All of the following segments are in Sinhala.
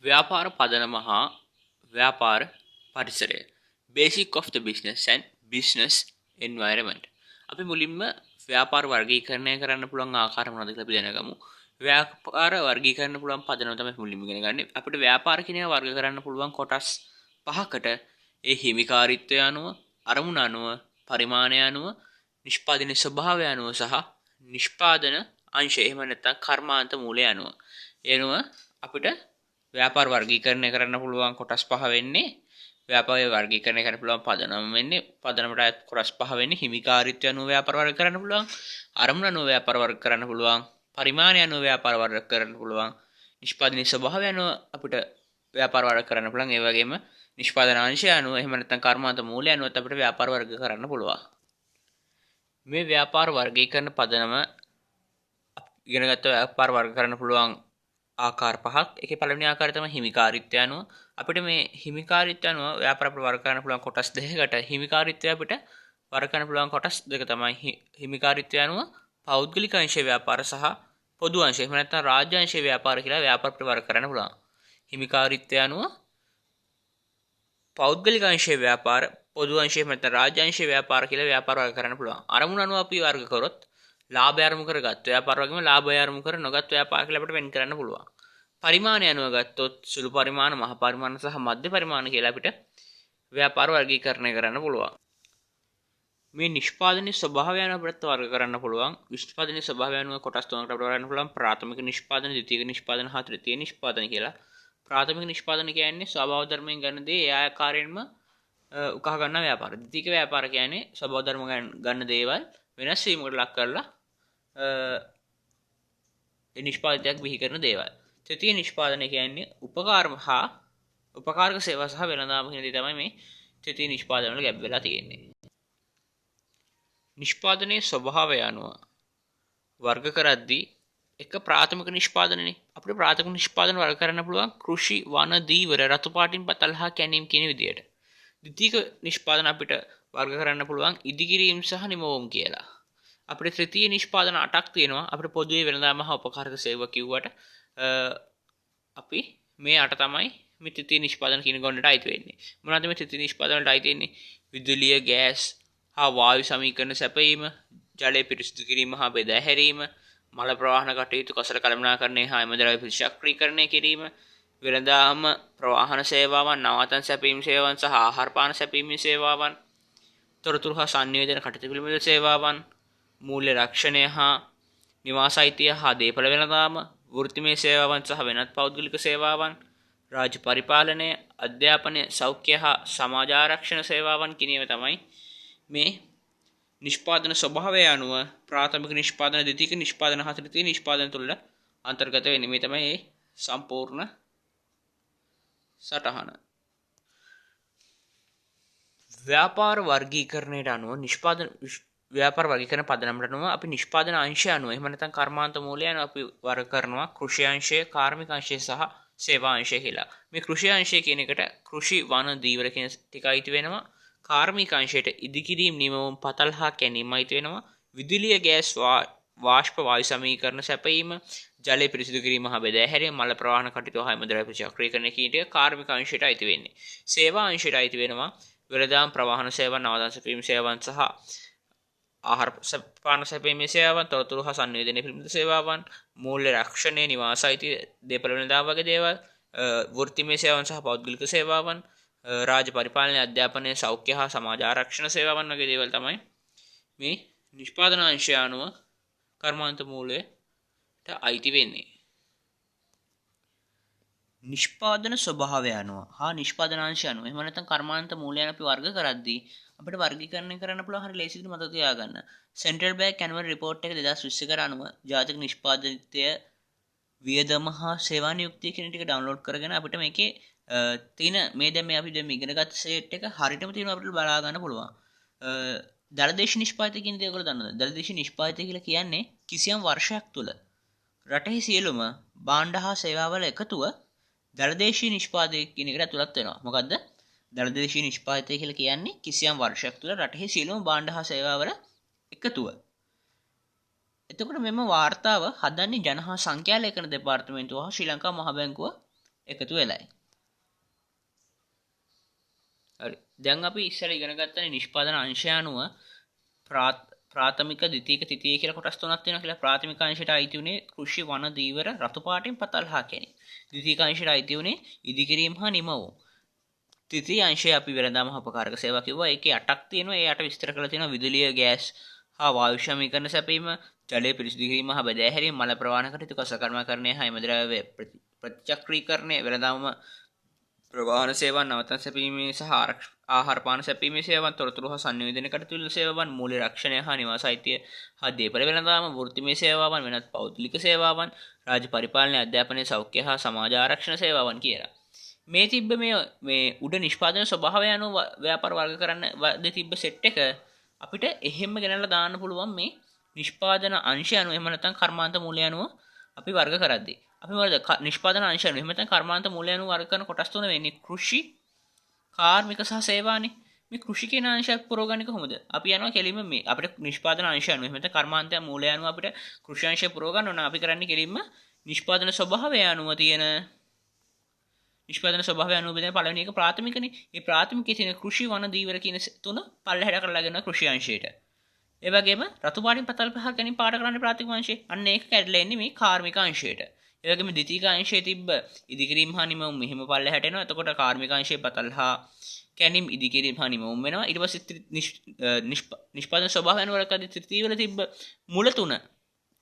ව්‍යාපාර පදනම හා ව්‍යාපාර පරිසරය basic of the business and business environment. අපි මුලින්ම ව්‍යාපාර වර්ගීකරණය කරන්න පුළුවන් ආකාර මොනවද කියලා අපි දැනගමු. ව්‍යාපාර වර්ගීකරන්න පුළුවන් පදනම තමයි මුලින්ම ඉගෙන ගන්න. අපිට ව්‍යාපාර කියන ඒවා වර්ග කරන්න පුළුවන් කොටස් පහකට ඒ හිමිකාරීත්වය අනුව, අරමුණ අනුව, පරිමාණය අනුව, නිෂ්පාදන ස්වභාවය අනුව සහ නිෂ්පාදන අංශය එහෙම නැත්නම් කර්මාන්ත මූලය අනුව. එනුව අපිට ව්‍යාපාර වර්ගීකරණය කරන්න පුළුවන් කොටස් පහ වෙන්නේ ව්‍යාපාර වර්ගීකරණය කරන්න පුළුවන් පදනම වෙන්නේ පදනමට අයත් කොටස් පහ වෙන්නේ හිමිකාරීත්වය අනුව ව්‍යාපාර වර්ග කරන්න පුළුවන් අරමුණ අනුව ව්‍යාපාර වර්ග කරන්න පුළුවන් පරිමාණය අනුව ව්‍යාපාර වර්ග කරන්න පුළුවන් නිෂ්පාදනයේ ස්වභාවය අනුව අපිට ව්‍යාපාර වර්ග කරන්න පුළුවන් ඒ වගේම නිෂ්පාදන අංශය අනුව එහෙම නැත්නම් කර්මාන්ත මූලය අනුව අපිට ව්‍යාපාර වර්ග කරන්න පුළුවන් මේ ව්‍යාපාර වර්ගීකරණ පදනම ඉගෙනගත්ත ව්‍යාපාර වර්ග කරන්න පුළුවන් ආකාර පහක්. ඒකේ පළවෙනි ආකාරය තමයි හිමිකාරීත්වය අනුව. අපිට මේ හිමිකාරීත්වය අනුව ව්‍යාපාර අපිට වර්ග කරන්න පුළුවන් කොටස් දෙකකට. හිමිකාරීත්වය අපිට වර්ග කරන්න පුළුවන් කොටස් දෙක තමයි හිමිකාරීත්වය අනුව පෞද්ගලික අංශයේ ව්‍යාපාර සහ පොදු අංශය. එහෙම නැත්නම් රාජ්‍ය අංශයේ ව්‍යාපාර කියලා ව්‍යාපාර අපිට වර්ග කරන්න පුළුවන්. හිමිකාරීත්වය අනුව පෞද්ගලික අංශයේ ව්‍යාපාර, පොදු අංශයේ නැත්නම් රාජ්‍ය අංශයේ ව්‍යාපාර කියලා ව්‍යාපාර වර්ග කරන්න පුළුවන්. අරමුණ අනුව අපි වර්ග කරොත් ලාභය අරමුණු කරගත් ව්‍යාපාර වගේම ලාභය අරමුණු කර නොගත් ව්‍යාපාර කියලා අපිට වෙන් කරන්න පුළුවන්. පරිමාණය අනුව ගත්තොත් සුළු පරිමාණ, මහ පරිමාණ සහ මධ්‍ය පරිමාණ කියලා අපිට ව්‍යාපාර වර්ගීකරණය කරන්න පුළුවන්. මේ නිෂ්පාදනයේ ස්වභාවය අනුව අපිට වර්ග කරන්න පුළුවන්. නිෂ්පාදනයේ ස්වභාවය අනුව කොටස් තුනකට අපිට වර්ග කරන්න පුළුවන්. ප්‍රාථමික නිෂ්පාදන, ද්විතීයික නිෂ්පාදන හා තෘතීයික නිෂ්පාදන කියලා. ප්‍රාථමික නිෂ්පාදන කියන්නේ ස්වභාව ධර්මයෙන් ගන්න දේ ඒ ආකාරයෙන්ම උකහා ගන්න ව්‍යාපාර. ද්විතීයික ව්යාපාර කියන්නේ ස්වභාව ධර්ම ගන්න දේවල් වෙනස් වීමකට ලක් කරලා නිෂ්පාදනයක් බිහි කරන දේවල්. තෘතීය නිෂ්පාදනය කියන්නේ උපකාරක සේවා සහ වෙළඳාම කියන දේ තමයි මේ තෘතීය නිෂ්පාදන වල ගැබ් වෙලා තියෙන්නේ. නිෂ්පාදනයේ ස්වභාවය අනුව වර්ග කරද්දී එක ප්‍රාථමික නිෂ්පාදනනේ අපිට ප්‍රාථමික නිෂ්පාදන වර්ග කරන්න පුළුවන් කෘෂි, වන, දීවර, රතු පාටින් පතල් හා කැණීම් කියන විදියට. ද්විතීයික නිෂ්පාදන අපිට වර්ග කරන්න පුළුවන් ඉදිකිරීම සහ නිමවුම් කියලා. අපිට තෘතීය නිෂ්පාදන 8ක් තියෙනවා. අපිට පොදුවේ වෙළඳාම හා උපකාරක සේවා කිව්වට අපි මේ 8 තමයි මේ තෘතීය නිෂ්පාදන කියන ගොන්නට අයිති වෙන්නේ. මොනවද මේ තෘතීය නිෂ්පාදන වලට අයිති වෙන්නේ? විදුලිය, ගෑස් හා වායු සමීකරණ සැපයීම, ජලය පිරිසිදු කිරීම හා බෙදා හැරීම, මල ප්‍රවාහන කටයුතු, කසල කළමනාකරණය හා එමෙදරවි ප්‍රතිශක්‍රීකරණය කිරීම, වෙළඳාම ප්‍රවාහන සේවාවන්, නවාතැන් සැපයීම සේවාවන් සහ ආහාර පාන සැපයීමේ සේවාවන්, තොරතුරු හා සංනිවේදන කටයුතු පිළිබඳ සේවාවන්, මූල්‍ය රක්ෂණය හා නිවාස අයිතිය හා දේපළ වෙළඳාම, වෘත්තිමය සේවාවන් සහ වෙනත් පෞද්ගලික සේවාවන්, රාජ්‍ය පරිපාලනය, අධ්‍යාපනය, සෞඛ්‍ය හා සමාජ ආරක්ෂණ සේවාවන් කියන ඒවා තමයි මේ නිෂ්පාදන ස්වභාවය අනුව ප්‍රාථමික නිෂ්පාදන, ද්විතීයික නිෂ්පාදන හා තෘතීයික නිෂ්පාදන තුළ අන්තර්ගත වෙන්නේ. මේ තමයි මේ සම්පූර්ණ සටහන. ව්‍යාපාර වර්ගීකරණයට අනුව ව්‍යාපාර වර්ගීකරණ පදනමට අනුව අපි නිෂ්පාදන අංශය අනුව එහෙම නැත්නම් කර්මාන්ත මූලය අනුව අපි වර්ග කරනවා කෘෂි අංශය, කාර්මික අංශය සහ සේවා අංශය කියලා. මේ කෘෂි අංශය කියන එකට කෘෂි, වන, දීවර කියන ටික අයිති වෙනවා. කාර්මික අංශයට ඉදිකිරීම, නිමවුම්, පතල් හා කැණීම අයිති වෙනවා. විදුලිය, ගෑස්, වාෂ්ප වායු සමීකරණ සැපයීම, ජලය පිරිසිදු කිරීම හා බෙදා හැරීම, මල ප්‍රවාහන කටයුතු හා එමුද්‍රව්‍ය ප්‍රතිචක්‍රීකරණය කියන ටික කාර්මික අංශයට අයිති වෙන්නේ. සේවා අංශයට අයිති වෙනවා වෙළඳාම්, ප්‍රවාහන සේවා, නවාතැන් සැපයීම සේවාවන් සහ ආහාර පාන සැපයීමේ සේවාවන්, තොරතුරු හා සංනිවේදනය පිළිබඳ සේවාවන්, මූල්‍ය රක්ෂණය, නිවාස අයිතිය, දේපළ වෙළඳාම් වගේ දේවල්, වෘත්තිමය සේවාවන් සහ පෞද්ගලික සේවාවන්, රාජ්‍ය පරිපාලනය, අධ්‍යාපනය, සෞඛ්‍ය හා සමාජ ආරක්ෂණ සේවාවන් වගේ දේවල් තමයි මේ නිෂ්පාදන අංශය අනුව කර්මාන්ත මූලයට අයිති වෙන්නේ. නිෂ්පාදන ස්වභාවය අනුව හා නිෂ්පාදන අංශය අනුව එහෙම නැත්නම් කර්මාන්ත මූලයන් අපි වර්ග කරද්දී අපිට වර්ගීකරණය කරන්න පුළුවන් හරිය ලේසියට මතක තියාගන්න. සෙන්ට්‍රල් බැංක් ඇනුවල් රිපෝට් එක 2020 අනුව ජාතික නිෂ්පාදිතය වියදම හා සේවා නියුක්තිය කියන ටික ඩවුන්ලෝඩ් කරගෙන අපිට මේකේ තියෙන මේ දැන් මේ අපි දැන් ඉගෙනගත්ත සෙට් එක හරියටම තියෙනවා අපිට බලා ගන්න පුළුවන්. දළදේශීය නිෂ්පාදිතය කියන දේ ඔයගොල්ලෝ දන්නවද? දළදේශීය නිෂ්පාදිතය කියලා කියන්නේ කිසියම් වර්ෂයක් තුල රටේ සියලුම භාණ්ඩ හා සේවාවල එකතුව දළදේශීය නිෂ්පාදනය කියන එකට ඇතුළත් වෙනවා. මොකද්ද? දළදේශීය නිෂ්පාදිතය කියලා කියන්නේ කිසියම් වර්ෂයක් තුළ රටේ සියලුම භාණ්ඩ හා සේවාවල එකතුව. එතකොට මෙම වාර්තාව හදන්නේ ජන හා සංඛ්‍යා ලේඛන දෙපාර්තමේන්තුව හා ශ්‍රී ලංකා මහ බැංකුව එකතු වෙලයි. හරි. දැන් අපි ඉස්සර ඉගෙන ගත්තනේ නිෂ්පාදන අංශය අනුව ප්‍රාථමික ද්විතීයික තෘතීයික කියලා කොටස් තුනක් තියෙනවා කියලා. ප්‍රාථමික අංශයට අයිති උනේ කෘෂි වන දීවර රතු පාටින් පතල් හා කෙනේ. ද්විතීයික අංශයට අයිති උනේ ඉදිකිරීම හා නිමවුම්. තෘතීය අංශය අපි වෙළඳාම උපකාරක සේවා කිව්වා. ඒකේ 8ක් තියෙනවා. ඒ 8 විස්තර කරලා තියෙනවා විදුලිය, ගෑස් හා වායු ශමීකරණ සැපීම, ජලය පිරිසිදු කිරීම හා බෙදාහැරීම, මල ප්‍රවාහන කටයුතු, කසකර්මකරණය හා එමෙද්‍රව්‍ය ප්‍රතිචක්‍රීකරණය, වෙළඳාම ප්‍රවාහන සේවා, නවතන් සැපීමේ සහ ආහාර පාන සැපීමේ සේවාවන්, තොරතුරු හා සංනිවේදනය කටයුතු සේවාවන්, මූල්‍ය රක්ෂණය හා නිවාස අයිතිය හා දේපළ වෙළඳාම, වෘත්තිමය සේවාවන්, වෙනත් පෞද්ගලික සේවාවන්, රාජ්‍ය පරිපාලනය, අධ්‍යාපනය, සෞඛ්‍ය හා සමාජ ආරක්ෂණ සේවාවන් කියලා. මේ තිබ්බ මේ උඩ නිෂ්පාදන ස්වභාවය අනුව ව්‍යාපාර වර්ග කරන්න තිබ්බ සෙට් එක අපිට එහෙම ගෙනල්ලා දාන්න පුළුවන් මේ නිෂ්පාදන අංශය අනුව. එහෙම නැත්නම් කර්මාන්ත මූල්‍ය අනුව අපි වර්ග කරද්දී අපි නිෂ්පාදන අංශය අනුව එහෙම නැත්නම් කර්මාන්ත මූල්‍ය අනුව වර්ග කරන කොටස් තුන වෙන්නේ කෘෂි, කාර්මික සහ සේවානේ. මේ කෘෂි කියන අංශයක් පුරවගන්නේ කොහොමද? අපි යනවා කෙලින්ම මේ අපිට නිෂ්පාදන අංශය අනුව එහෙම නැත්නම් කර්මාන්ත මූල්‍ය අනුව අපිට කෘෂි අංශය පුරව ගන්න ඕන. අපි කරන්නේ කෙලින්ම නිෂ්පාදන ස්වභාවය අනුව තියෙන නිෂ්පාදන ස්වභාවය අනුව බෙදෙන පළවෙනි එක ප්‍රාථමිකනේ. මේ ප්‍රාථමිකයේ තියෙන කෘෂි වන දීවර කියන තුන පල්ලෙහාට කරලා ගෙන කෘෂි අංශයට. ඒ වගේම රතු පාටින් පතල් පහ ගැනීම පාට කරන්නේ ප්‍රාථමික අංශය. අන්න ඒක කැඩලා එන්නේ මේ කාර්මික අංශයට. ඒ වගේම ද්විතීයික අංශයේ තිබ්බ ඉදිකිරීම හා නිමවුම් මෙහිම පල්ලෙහාට එනවා. එතකොට කාර්මික අංශයේ පතල් හා කැණීම් ඉදිකිරීම හා නිමවුම් වෙනවා. ඊට පස්සේ නිෂ්පාදන ස්වභාවය අනුව කරද්දී තෘතීය වල තිබ්බ මුල තුන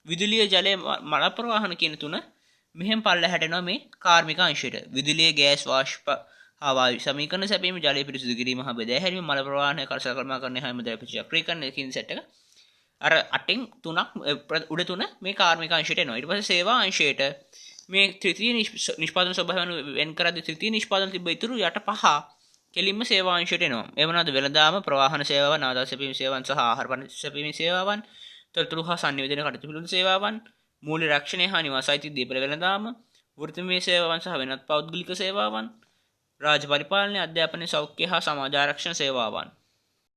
විදුලිය, ජලය, මල ප්‍රවාහන කියන තුන මෙහෙම පල්ලෙහාට එනවා මේ කාර්මික අංශයට. විදුලිය, ගෑස්, වාෂ්ප හා වායු සමීකරණ සැපීම, ජලය පිරිසිදු කිරීම හා බෙදාහැරීම, මල ප්‍රවාහනය, කර්ෂකර්මකරණය හා එමෙද්‍රව්‍ය ප්‍රතිචක්‍රීකරණය කියන සෙට් එක අර 8න් 3ක් උඩ තුන මේ කාර්මික අංශයට එනවා. ඊට පස්සේ සේවා අංශයට මේ තෘතීය නිෂ්පාදන ස්වභාවය අනුව වෙන් කරද්දී තෘතීය නිෂ්පාදන තිබ්බ ඉතුරු යට පහ කෙලින්ම සේවා අංශයට එනවා. ඒ වුණාද වෙළඳාම, ප්‍රවාහන සේවාවන්, ආදාය සැපීම සේවාවන් සහ ආහාර පාන සැපීම සේවාවන්, තොරතුරු හා සංනිවේදනය කටයුතු පිළිබඳ සේවාවන්, මූල්‍ය රක්ෂණය හා නිවාස අයිති දේපළ වෙළඳාම, වෘත්තිමය සේවාවන් සහ වෙනත් පෞද්ගලික සේවාවන්, රාජ්‍ය පරිපාලනය, අධ්‍යාපනය, සෞඛ්‍ය හා සමාජ ආරක්ෂණ සේවාවන්.